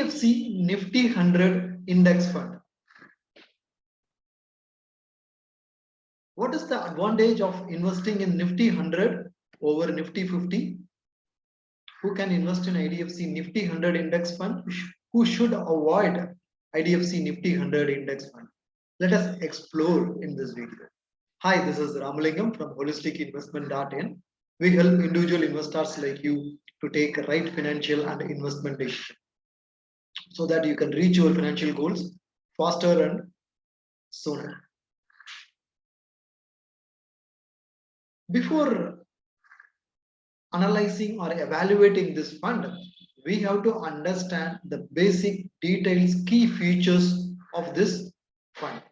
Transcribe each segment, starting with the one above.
IDFC Nifty 100 Index Fund. What is the advantage of investing in Nifty 100 over Nifty 50? Who can invest in IDFC Nifty 100 Index Fund? Who should avoid IDFC Nifty 100 Index Fund? Let us explore in this video. Hi, this is Ramalingam from holisticinvestment.in. We help individual investors like you to take a right financial and investment decision so that you can reach your financial goals faster and sooner. Before analyzing or evaluating this fund, we have to understand the basic details, key features of this fund.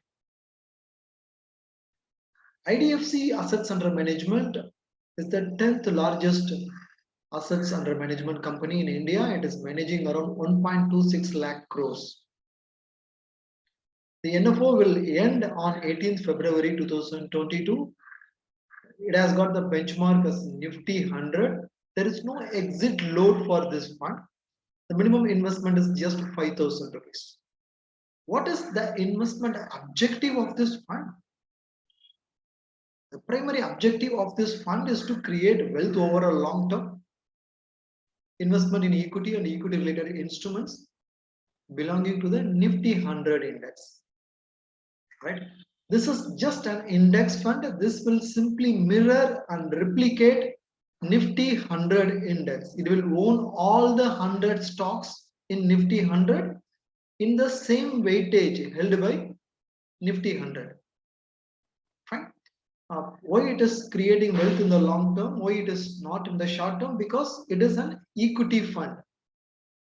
IDFC Assets Under Management is the 10th largest assets under management company in India. It is managing around 1.26 lakh crores. The NFO will end on 18th February 2022. It has got the benchmark as Nifty 100. There is no exit load for this fund. The minimum investment is just 5,000 rupees. What is the investment objective of this fund? The primary objective of this fund is to create wealth over a long term. Investment in equity and equity related instruments belonging to the Nifty 100 index. Right? This is just an index fund. This will simply mirror and replicate Nifty 100 index. It will own all the 100 stocks in Nifty 100 in the same weightage held by Nifty 100. Fine. Why it is creating wealth in the long term? Why it is not in the short term? Because it is an equity fund.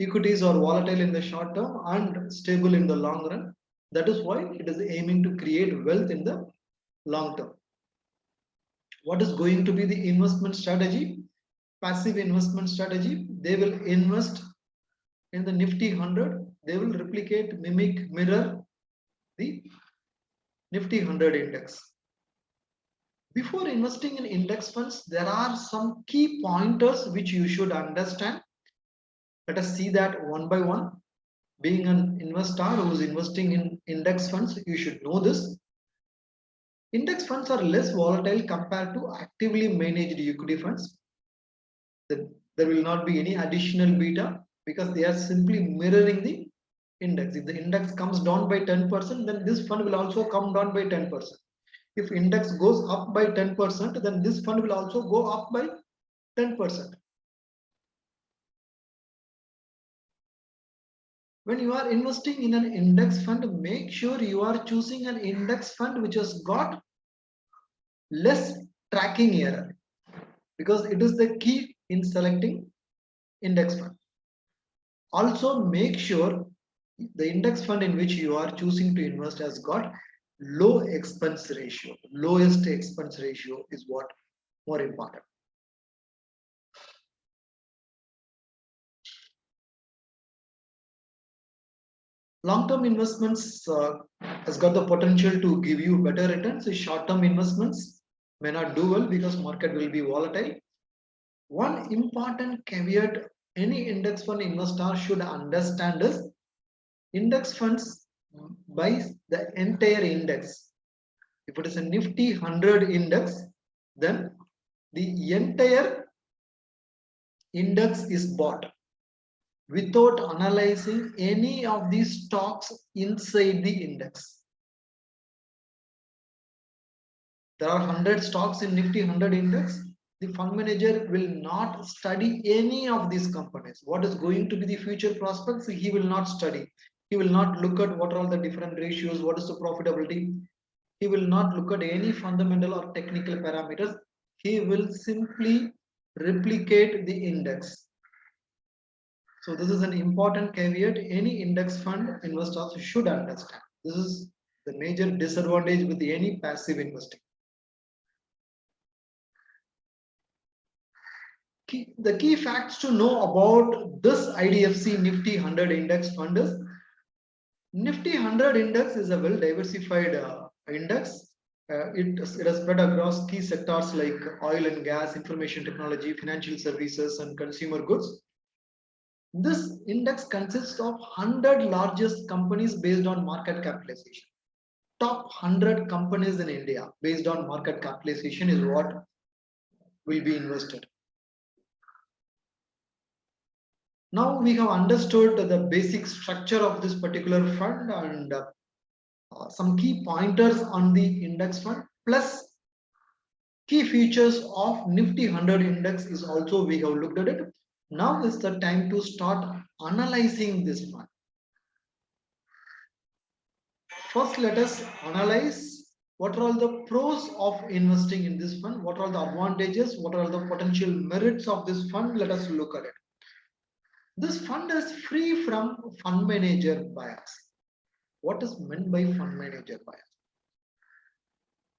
Equities are volatile in the short term and stable in the long run. That is why it is aiming to create wealth in the long term. What is going to be the investment strategy? Passive investment strategy. They will invest in the Nifty 100. They will replicate, mimic, mirror the Nifty 100 index. Before investing in index funds, there are some key pointers which you should understand. Let us see that one by one. Being an investor who is investing in index funds, you should know this. Index funds are less volatile compared to actively managed equity funds. There will not be any additional beta because they are simply mirroring the index. If the index comes down by 10%, then this fund will also come down by 10%. If index goes up by 10%, then this fund will also go up by 10%. When you are investing in an index fund, make sure you are choosing an index fund which has got less tracking error, because it is the key in selecting index fund. Also, make sure the index fund in which you are choosing to invest has got low expense ratio. Lowest expense ratio is what more important. Long-term investments has got the potential to give you better returns. Short-term investments may not do well because market will be volatile. One important caveat any index fund investor should understand is index funds buy the entire index. If it is a Nifty 100 index, then the entire index is bought without analyzing any of these stocks inside the index. There are 100 stocks in Nifty 100 index. The fund manager will not study any of these companies. What is going to be the future prospects? He will not study. He will not look at what are all the different ratios, what is the profitability. He will not look at any fundamental or technical parameters. He will simply replicate the index. So this is an important caveat any index fund investors should understand. This is the major disadvantage with any passive investing. The key facts to know about this IDFC Nifty 100 index fund is Nifty 100 index is a well diversified index. It is spread across key sectors like oil and gas, information technology, financial services, and consumer goods. This index consists of 100 largest companies based on market capitalization. Top 100 companies in India based on market capitalization is what will be invested. Now we have understood the basic structure of this particular fund and some key pointers on the index fund, plus key features of Nifty 100 index is also we have looked at it. Now is the time to start analyzing this fund. First, let us analyze what are all the pros of investing in this fund, what are the advantages, what are the potential merits of this fund. Let us look at it. This fund is free from fund manager bias. What is meant by fund manager bias?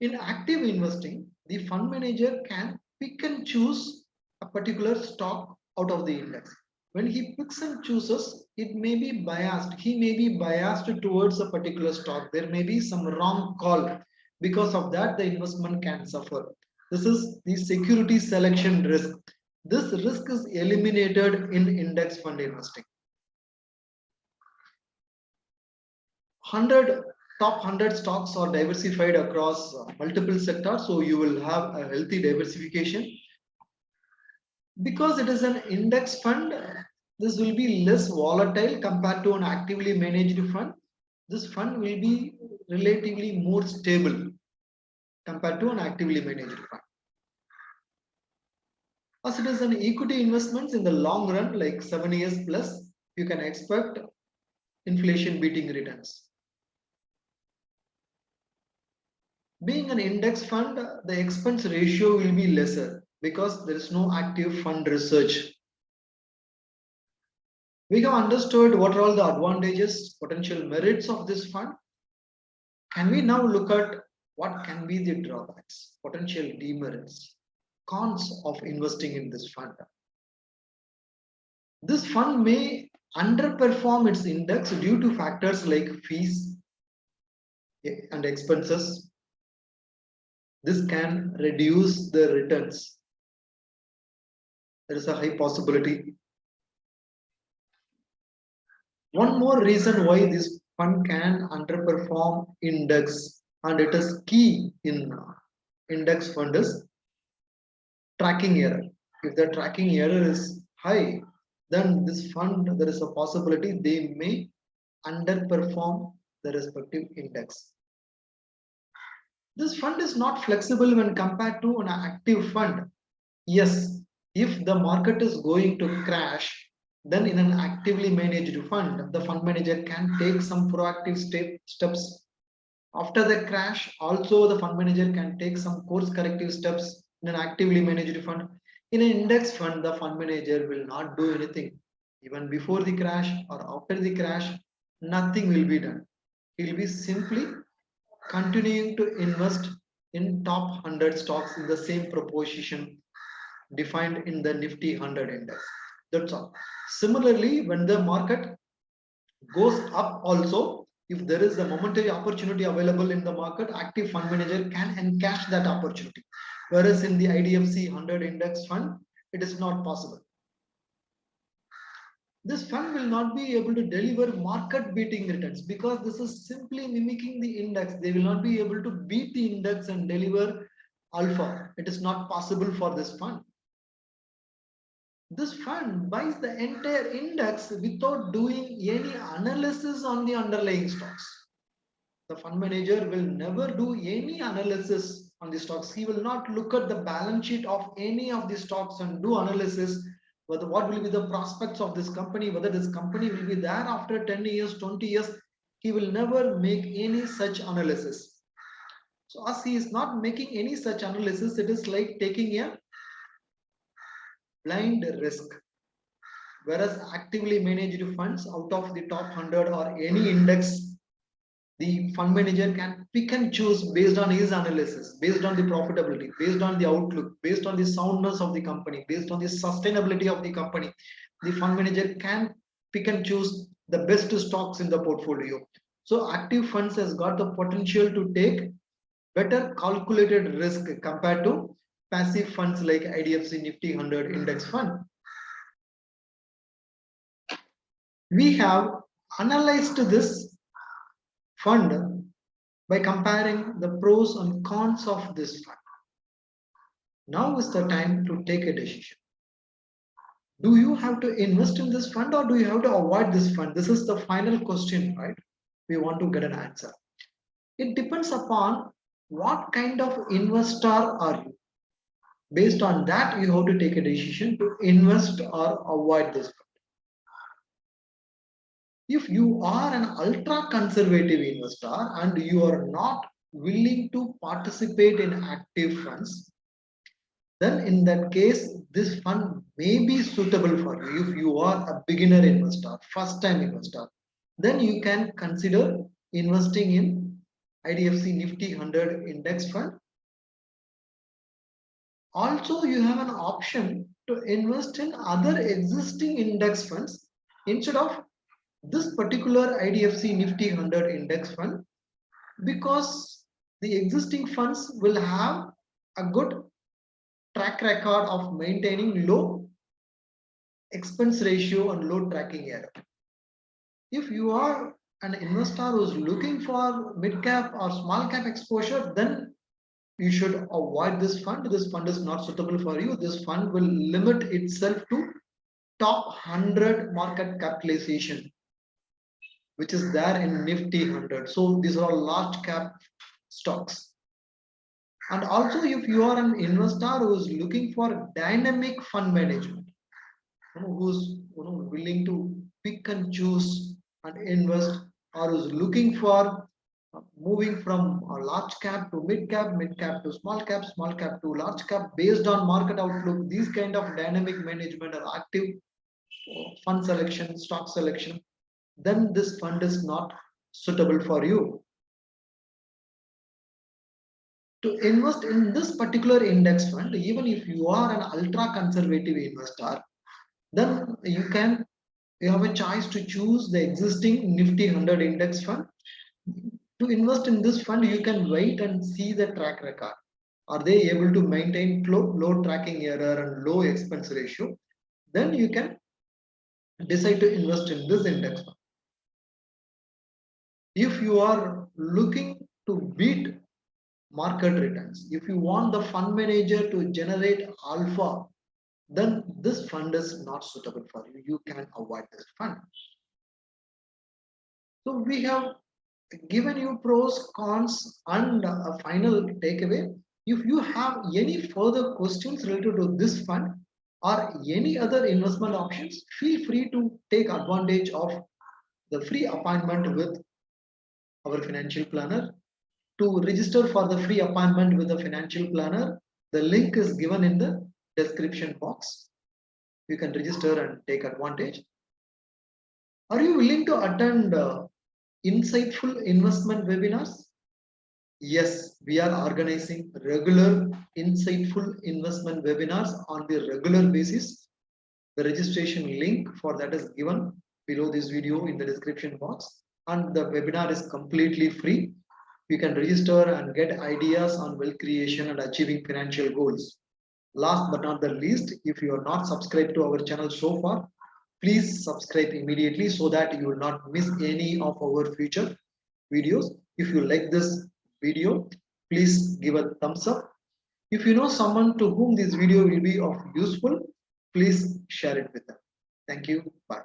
In active investing, the fund manager can pick and choose a particular stock out of the index. When he picks and chooses, it may be biased. He may be biased towards a particular stock. There may be some wrong call. Because of that, the investment can suffer. This is the security selection risk. This risk is eliminated in index fund investing. 100 top 100 stocks are diversified across multiple sectors, so you will have a healthy diversification. Because it is an index fund, this will be less volatile compared to an actively managed fund. This fund will be relatively more stable compared to an actively managed fund. As it is an equity investments, in the long run, like 7 years plus, you can expect inflation beating returns. Being an index fund, the expense ratio will be lesser because there is no active fund research. We have understood what are all the advantages, potential merits of this fund. Can we now look at what can be the drawbacks, potential demerits, cons of investing in this fund? This fund may underperform its index due to factors like fees and expenses. This can reduce the returns. There is a high possibility. One more reason why this fund can underperform index, and it is key in index fund, is tracking error. If the tracking error is high, then this fund, there is a possibility they may underperform the respective index. This fund is not flexible when compared to an active fund. Yes, if the market is going to crash, then in an actively managed fund, the fund manager can take some proactive steps. After the crash, also the fund manager can take some course corrective steps in an actively managed fund. In an index fund, the fund manager will not do anything. Even before the crash or after the crash, nothing will be done. He will be simply continuing to invest in top 100 stocks in the same proportion defined in the Nifty 100 index. That's all. Similarly, when the market goes up also, if there is a momentary opportunity available in the market, active fund manager can encash that opportunity. Whereas in the IDFC 100 index fund, it is not possible. This fund will not be able to deliver market beating returns because this is simply mimicking the index. They will not be able to beat the index and deliver alpha. It is not possible for this fund. This fund buys the entire index without doing any analysis on the underlying stocks. The fund manager will never do any analysis on the stocks. He will not look at the balance sheet of any of the stocks and do analysis whether what will be the prospects of this company, whether this company will be there after 10 years, 20 years. He will never make any such analysis. So as he is not making any such analysis, it is like taking a blind risk. Whereas actively managed funds out of the top 100 or any index, the fund manager can pick and choose based on his analysis, based on the profitability, based on the outlook, based on the soundness of the company, based on the sustainability of the company. The fund manager can pick and choose the best stocks in the portfolio. So active funds has got the potential to take better calculated risk compared to passive funds like IDFC Nifty 100 index fund. We have analyzed this fund by comparing the pros and cons of this fund. Now is the time to take a decision. Do you have to invest in this fund or do you have to avoid this fund? This is the final question, right? We want to get an answer. It depends upon what kind of investor are you. Based on that, you have to take a decision to invest or avoid this fund. If you are an ultra conservative investor and you are not willing to participate in active funds, then in that case, this fund may be suitable for you. If you are a beginner investor, first time investor, then you can consider investing in IDFC Nifty 100 index fund. Also, you have an option to invest in other existing index funds instead of this particular IDFC Nifty 100 index fund, because the existing funds will have a good track record of maintaining low expense ratio and low tracking error. If you are an investor who is looking for mid cap or small cap exposure, then you should avoid this fund. This fund is not suitable for you. This fund will limit itself to top 100 market capitalization, which is there in Nifty 100. So these are all large cap stocks. And also, if you are an investor who is looking for dynamic fund management, who's willing to pick and choose and invest, or who's looking for moving from a large cap to mid cap to small cap to large cap based on market outlook, these kind of dynamic management or active fund selection, stock selection, then this fund is not suitable for you. To invest in this particular index fund, even if you are an ultra conservative investor, then you have a choice to choose the existing Nifty 100 index fund. To invest in this fund, you can wait and see the track record. Are they able to maintain low tracking error and low expense ratio? Then you can decide to invest in this index fund. If you are looking to beat market returns, if you want the fund manager to generate alpha, then this fund is not suitable for you. You can avoid this fund. So we have given you pros, cons, and a final takeaway. If you have any further questions related to this fund or any other investment options, feel free to take advantage of the free appointment with our financial planner. To register for the free appointment with the financial planner, the link is given in the description box. You can register and take advantage. Are you willing to attend insightful investment webinars? Yes, we are organizing regular insightful investment webinars on the regular basis. The registration link for that is given below this video in the description box, and the webinar is completely free. You can register and get ideas on wealth creation and achieving financial goals. Last but not the least, if you are not subscribed to our channel so far, please subscribe immediately so that you will not miss any of our future videos. If you like this video, please give a thumbs up. If you know someone to whom this video will be of useful, please share it with them. Thank you. Bye.